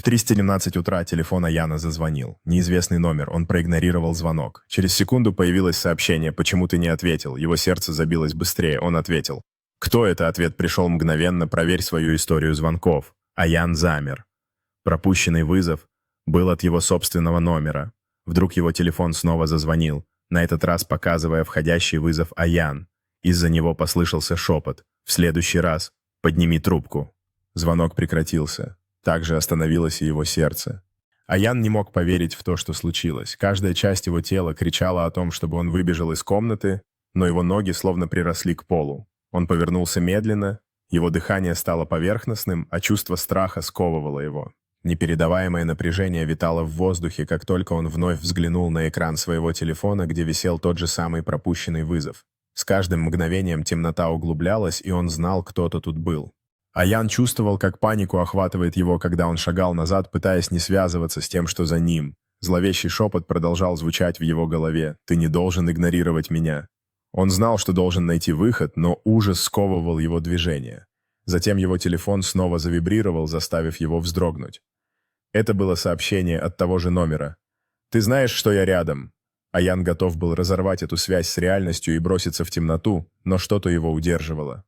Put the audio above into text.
3:17 утра телефон Аяна зазвонил. Неизвестный номер, он проигнорировал звонок. Через секунду появилось сообщение: «Почему ты не ответил?» Его сердце забилось быстрее, он ответил. «Кто это?» Ответ пришел мгновенно: «Проверь свою историю звонков». Аян замер. Пропущенный вызов был от его собственного номера. Вдруг его телефон снова зазвонил, на этот раз показывая входящий вызов Аян. Из-за него послышался шепот: «В следующий раз подними трубку». Звонок прекратился. Также остановилось и его сердце. Аян не мог поверить в то, что случилось. Каждая часть его тела кричала о том, чтобы он выбежал из комнаты, но его ноги словно приросли к полу. Он повернулся медленно, его дыхание стало поверхностным, а чувство страха сковывало его. Непередаваемое напряжение витало в воздухе, как только он вновь взглянул на экран своего телефона, где висел тот же самый пропущенный вызов. С каждым мгновением темнота углублялась, и он знал, кто-то тут был. Аян чувствовал, как панику охватывает его, когда он шагал назад, пытаясь не связываться с тем, что за ним. Зловещий шепот продолжал звучать в его голове: «Ты не должен игнорировать меня». Он знал, что должен найти выход, но ужас сковывал его движение. Затем его телефон снова завибрировал, заставив его вздрогнуть. Это было сообщение от того же номера. «Ты знаешь, что я рядом». Аян готов был разорвать эту связь с реальностью и броситься в темноту, но что-то его удерживало.